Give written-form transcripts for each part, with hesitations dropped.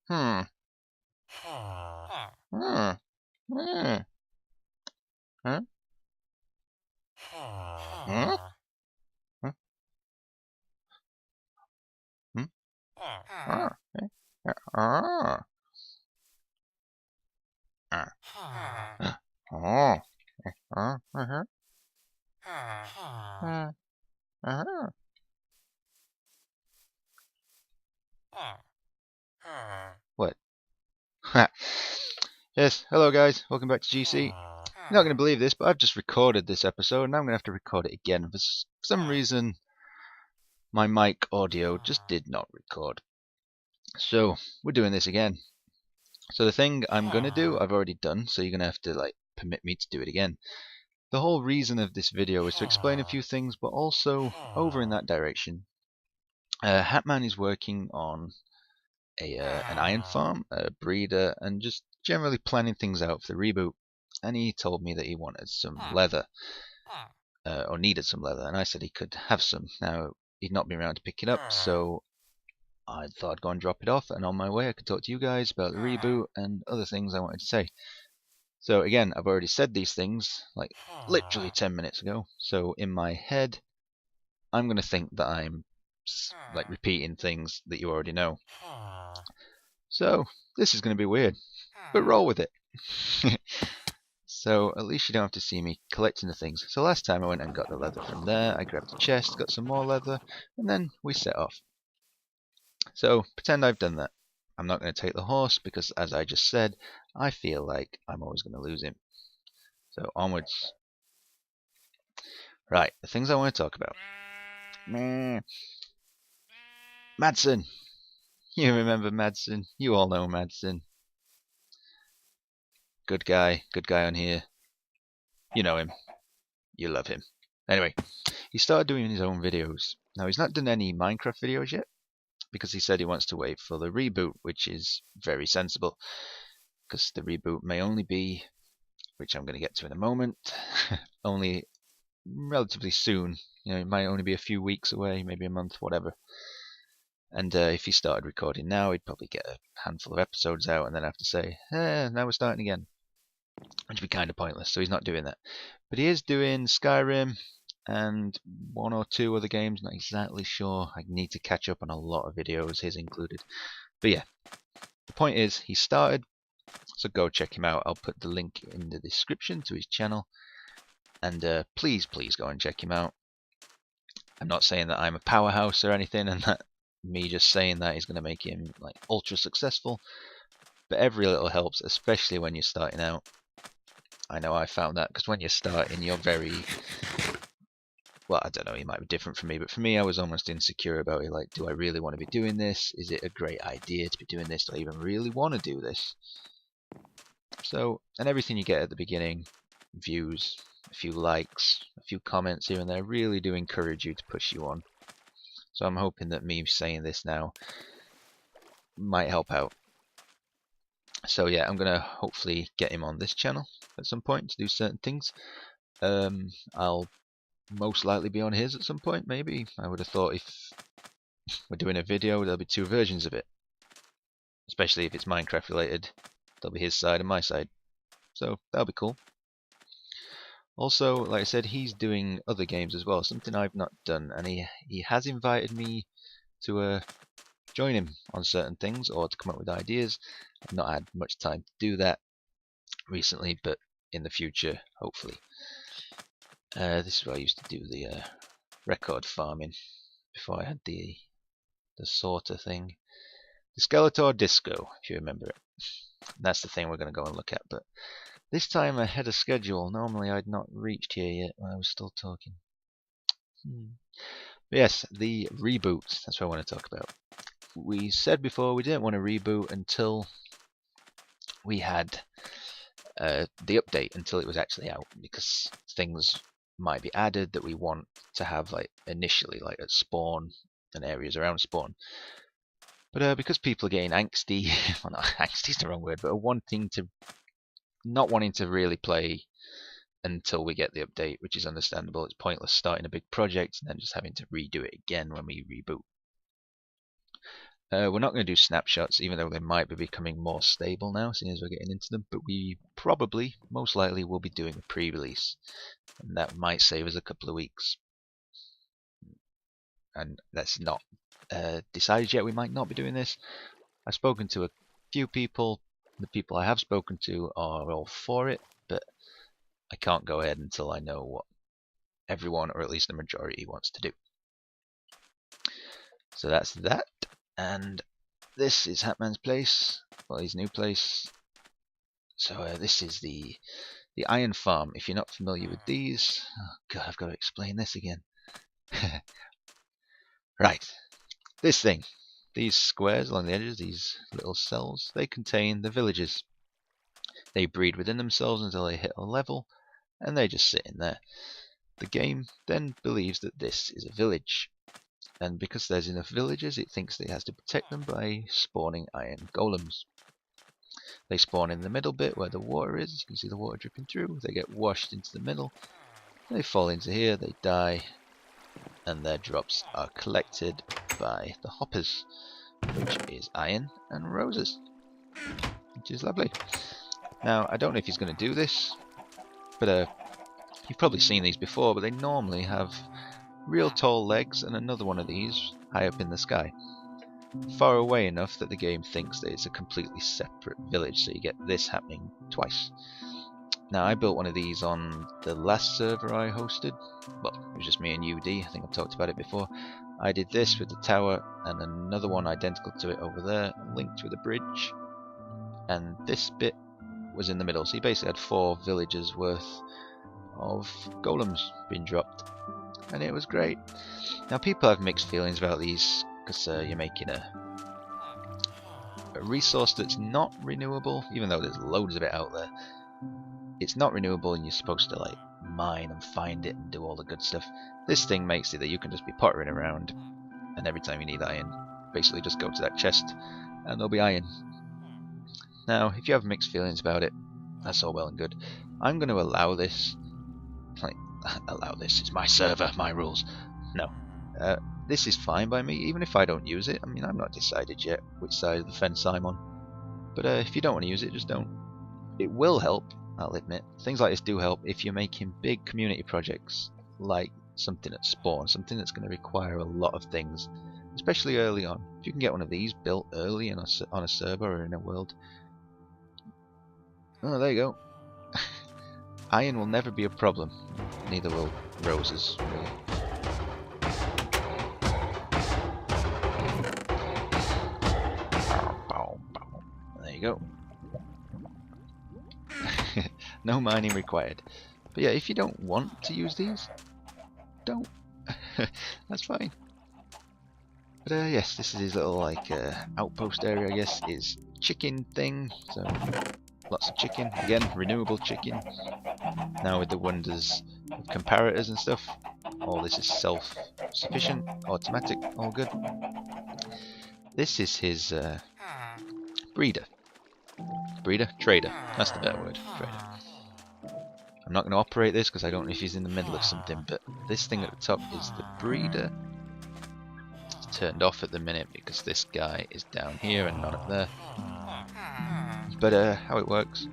Hmm. Hmm. Hmm. Huh? Huh? Huh? Hmm? Ah. Eh? Ah. Ah. Oh. Uh-huh. Uh-huh. What? Yes, hello guys, welcome back to GC. You're not going to believe this, but I've just recorded this episode and I'm going to have to record it again. For some reason, my mic audio just did not record. So, we're doing this again. So the thing I'm going to do, I've already done, so you're going to have to permit me to do it again. The whole reason of this video is to explain a few things, but also over in that direction. Hatman is working on an iron farm, a breeder, and just generally planning things out for the reboot. And he told me that he wanted some leather, or needed some leather, and I said he could have some. Now, he'd not been around to pick it up, so I thought I'd go and drop it off, and on my way I could talk to you guys about the reboot and other things I wanted to say. So again, I've already said these things, like literally 10 minutes ago, so in my head, I'm going to think that I'm repeating things that you already know. So, this is going to be weird, but roll with it. So, at least you don't have to see me collecting the things. So last time I went and got the leather from there, I grabbed the chest, got some more leather, and then we set off. So, pretend I've done that. I'm not going to take the horse, because as I just said, I feel like I'm always going to lose him. So, onwards. Right, the things I want to talk about. Madsen! You remember Madsen? You all know Madsen. Good guy on here. You know him. You love him. Anyway, he started doing his own videos. Now, he's not done any Minecraft videos yet, because he said he wants to wait for the reboot, which is very sensible, because the reboot may only be, which I'm going to get to in a moment, only relatively soon. You know, it might only be a few weeks away, maybe a month, whatever. And if he started recording now, he'd probably get a handful of episodes out and then have to say, now we're starting again, which would be kind of pointless, so he's not doing that. But he is doing Skyrim and one or two other games, not exactly sure. I need to catch up on a lot of videos, his included. But yeah, the point is, he started, so go check him out. I'll put the link in the description to his channel, and please go and check him out. I'm not saying that I'm a powerhouse or anything, and that me just saying that is going to make him like ultra successful, but every little helps, especially when you're starting out. I know I found that, because when you're starting, you're very, well, I don't know, it might be different for me, but for me, I was almost insecure about it. Like, do I really want to be doing this? Is it a great idea to be doing this? Do I even really want to do this? So, and everything you get at the beginning, views, a few likes, a few comments here and there, really do encourage you to push you on. So I'm hoping that me saying this now might help out. So yeah, I'm going to hopefully get him on this channel at some point to do certain things. I'll most likely be on his at some point, maybe. I would have thought if we're doing a video, there'll be two versions of it. Especially if it's Minecraft related, there'll be his side and my side. So that'll be cool. Also, like I said, he's doing other games as well, something I've not done, and he has invited me to join him on certain things or to come up with ideas. I've not had much time to do that recently, but in the future, hopefully. This is where I used to do the record farming before I had the sorter thing. The Skeletor Disco, if you remember it. That's the thing we're going to go and look at, but this time ahead of schedule. Normally I'd not reached here yet when I was still talking. But yes, the reboot, that's what I want to talk about. We said before we didn't want to reboot until we had the update, until it was actually out, because things might be added that we want to have like initially, like at spawn and areas around spawn. But because people are getting angsty, well, not angsty is the wrong word, but are not wanting to really play until we get the update, which is understandable. It's pointless starting a big project and then just having to redo it again when we reboot. We're not going to do snapshots, even though they might be becoming more stable now, seeing as we're getting into them, but we probably, most likely, will be doing a pre-release, and that might save us a couple of weeks. And that's not decided yet. We might not be doing this. I've spoken to a few people. The people I have spoken to are all for it, but I can't go ahead until I know what everyone, or at least the majority, wants to do. So that's that, and this is Hatman's place, well, his new place. So this is the iron farm. If you're not familiar with these, oh god, I've got to explain this again. Right, this thing, these squares along the edges, these little cells, they contain the villages. They breed within themselves until they hit a level, and they just sit in there. The game then believes that this is a village, and because there's enough villagers, it thinks that it has to protect them by spawning iron golems. They spawn in the middle bit where the water is. You can see the water dripping through. They get washed into the middle. They fall into here, they die, and their drops are collected by the hoppers, which is iron and roses, which is lovely. Now, I don't know if he's going to do this, but you've probably seen these before, but they normally have real tall legs and another one of these high up in the sky, far away enough that the game thinks that it's a completely separate village, so you get this happening twice. Now, I built one of these on the last server I hosted. Well, it was just me and UD, I think I've talked about it before. I did this with the tower and another one identical to it over there, linked with a bridge, and this bit was in the middle, so you basically had 4 villages worth of golems being dropped, and it was great. Now, people have mixed feelings about these, because you're making a resource that's not renewable, even though there's loads of it out there. It's not renewable, and you're supposed to like mine and find it and do all the good stuff. This thing makes it that you can just be pottering around, and every time you need iron, basically just go to that chest and there'll be iron. Now, if you have mixed feelings about it, that's all well and good. I'm going to allow this. Like, allow this. It's my server, my rules. No. This is fine by me, even if I don't use it. I mean, I'm not decided yet which side of the fence I'm on. But if you don't want to use it, just don't. It will help, I'll admit. Things like this do help if you're making big community projects, like something at spawn, something that's going to require a lot of things, especially early on. If you can get one of these built early on a server or in a world. Oh, there you go. Iron will never be a problem. Neither will roses, really. There you go. No mining required. But yeah, if you don't want to use these, don't. That's fine. But yes, this is his little like outpost area, I guess. Is chicken thing. So lots of chicken. Again, renewable chicken. Now with the wonders of comparators and stuff, all this is self-sufficient, automatic, all good. This is his breeder. Trader. That's the better word. Trader. I'm not going to operate this because I don't know if he's in the middle of something, but this thing at the top is the breeder. It's turned off at the minute because this guy is down here and not up there. But how it works.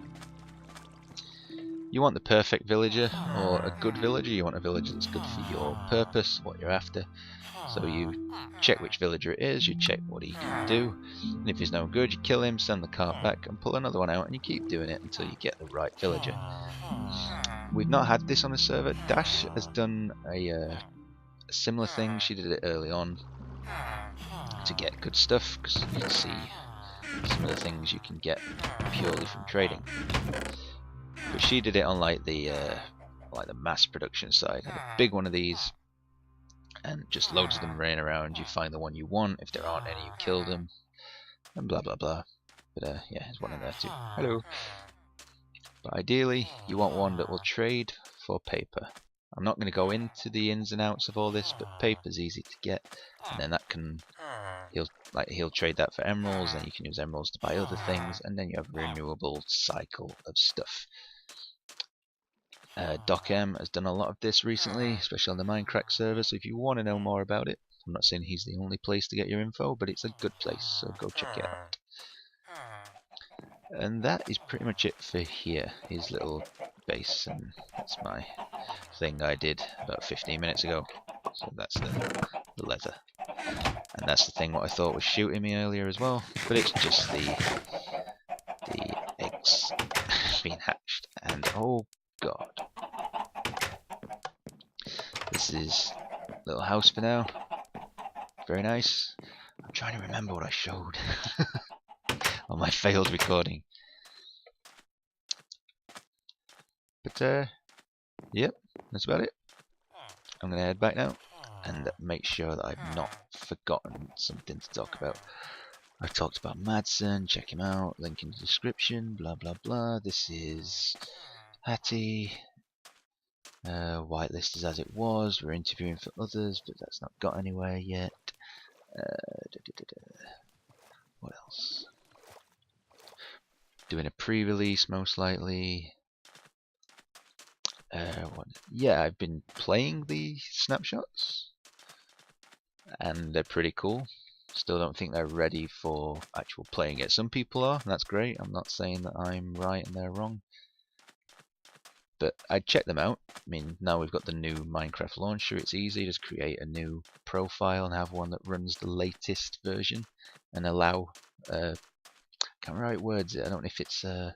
You want the perfect villager, or a good villager. You want a villager that's good for your purpose, what you're after. So you check which villager it is, you check what he can do, and if he's no good, you kill him, send the cart back, and pull another one out, and you keep doing it until you get the right villager. We've not had this on a server. Dash has done a similar thing. She did it early on to get good stuff, because you can see some of the things you can get purely from trading. But she did it on like the mass production side. Had a big one of these, and just loads of them ran around. You find the one you want. If there aren't any, you kill them, and blah blah blah. But yeah, there's one in there too. Hello. But ideally, you want one that will trade for paper. I'm not going to go into the ins and outs of all this, but paper's easy to get, and then that can he'll trade that for emeralds, and you can use emeralds to buy other things, and then you have a renewable cycle of stuff. DocM has done a lot of this recently, especially on the Minecraft server, so if you want to know more about it, I'm not saying he's the only place to get your info, but it's a good place, so go check it out. And that is pretty much it for here, his little base, and that's my thing I did about 15 minutes ago. So that's the leather. And that's the thing what I thought was shooting me earlier as well, but it's just the eggs being hatched. And oh god, this is a little house for now. Very nice. I'm trying to remember what I showed on my failed recording. But yep, that's about it. I'm gonna head back now and make sure that I've not forgotten something to talk about. I've talked about Madsen, check him out, link in the description, blah blah blah. This is Hatty. Whitelist is as it was. We're interviewing for others, but that's not got anywhere yet. What else? Doing a pre-release most likely. Yeah, I've been playing the snapshots, and they're pretty cool. Still don't think they're ready for actual playing it. Some people are, and that's great. I'm not saying that I'm right and they're wrong. But I'd check them out. I mean, now we've got the new Minecraft launcher, it's easy. Just create a new profile and have one that runs the latest version and allow, I can't write words, I don't know if it's, I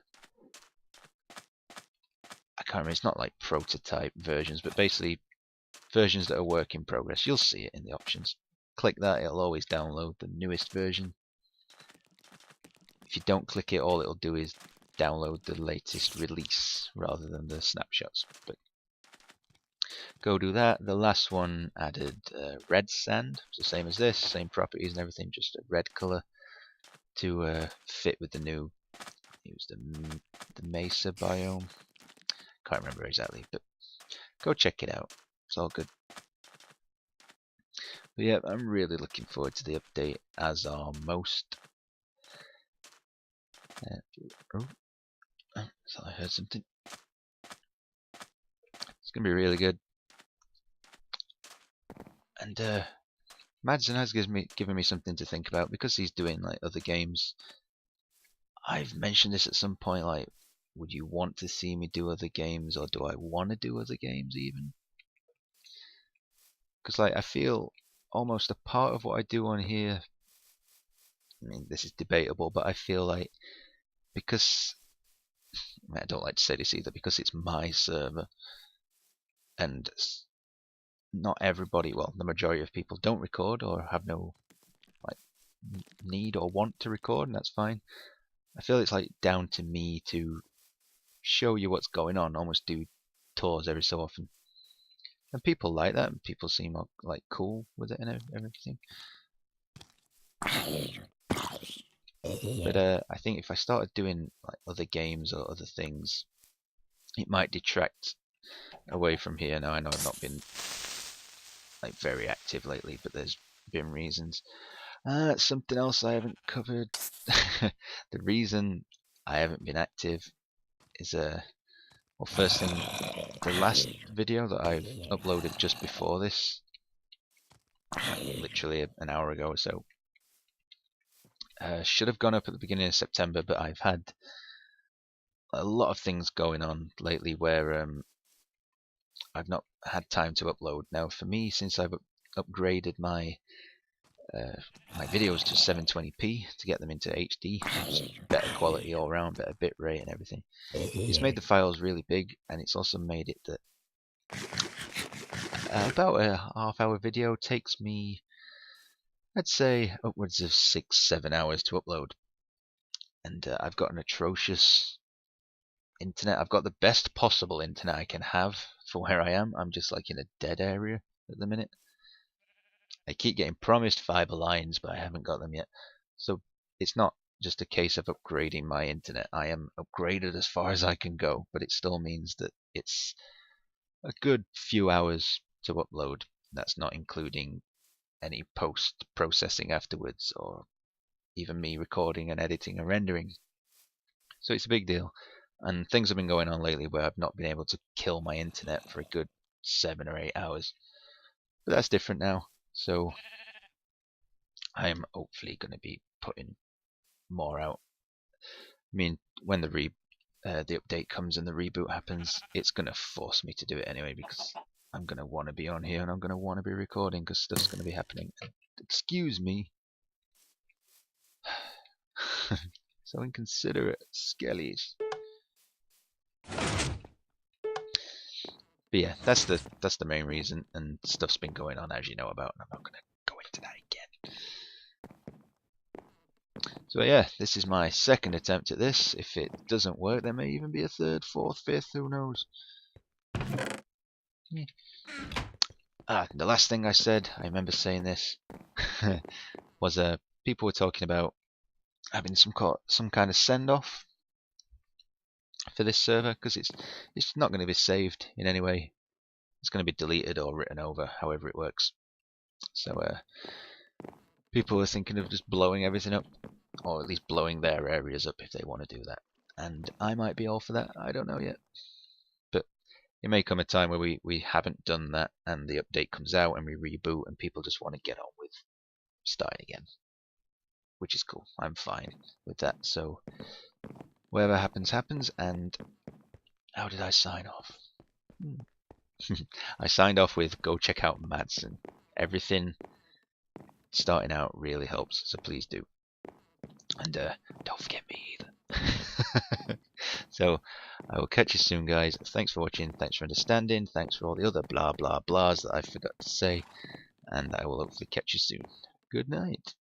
can't remember, it's not like prototype versions, but basically versions that are work in progress. You'll see it in the options. Click that, it'll always download the newest version. If you don't click it, all it'll do is download the latest release rather than the snapshots. But go do that. The last one added red sand, it's the same as this, same properties and everything, just a red color to fit with the new. It was the mesa biome. Can't remember exactly, but go check it out. It's all good. But yeah, I'm really looking forward to the update, as are most. So I heard something. It's gonna be really good. And Madsen has given me something to think about, because he's doing like other games. I've mentioned this at some point, like, would you want to see me do other games, or do I want to do other games even? Because like I feel almost a part of what I do on here, I mean this is debatable, but I feel like, because I don't like to say this either, because it's my server and not everybody, well, the majority of people don't record or have no like need or want to record, and that's fine. I feel it's like down to me to show you what's going on, almost do tours every so often. And people like that, and people seem like cool with it and everything. But I think if I started doing like other games or other things, it might detract away from here. Now I know I've not been like very active lately, but there's been reasons. Something else I haven't covered. The reason I haven't been active is well, first thing, the last video that I uploaded just before this, literally an hour ago or so, should have gone up at the beginning of September, but I've had a lot of things going on lately where I've not had time to upload. Now for me, since I've upgraded my my videos to 720p to get them into HD, better quality all around, better bit rate and everything, it's made the files really big, and it's also made it that about a half-hour video takes me, I'd say, upwards of 6-7 hours to upload. And I've got an atrocious internet. I've got the best possible internet I can have for where I am. I'm just like in a dead area at the minute. I keep getting promised fiber lines, but I haven't got them yet. So it's not just a case of upgrading my internet. I am upgraded as far as I can go, but it still means that it's a good few hours to upload. That's not including any post-processing afterwards, or even me recording and editing and rendering. So it's a big deal. And things have been going on lately where I've not been able to kill my internet for a good 7 or 8 hours. But that's different now. So I'm hopefully going to be putting more out. I mean, when the update comes and the reboot happens, it's going to force me to do it anyway, because I'm going to want to be on here and I'm going to want to be recording because stuff's going to be happening. Excuse me. So inconsiderate, skellies. But yeah, that's the main reason, and stuff's been going on, as you know about, and I'm not going to go into that again. So yeah, this is my second attempt at this. If it doesn't work, there may even be a third, fourth, fifth, who knows. Yeah. The last thing I said, I remember saying this, was people were talking about having some kind of send-off for this server, because it's not going to be saved in any way. It's going to be deleted or written over, however it works. So people are thinking of just blowing everything up, or at least blowing their areas up if they want to do that. And I might be all for that. I don't know yet. But it may come a time where we haven't done that and the update comes out and we reboot and people just want to get on with starting again. Which is cool. I'm fine with that. So whatever happens, happens. And how did I sign off? I signed off with go check out Madsen. Everything starting out really helps, so please do. And don't forget me either. So I will catch you soon, guys. Thanks for watching, thanks for understanding, thanks for all the other blah blah blahs that I forgot to say, and I will hopefully catch you soon. Good night.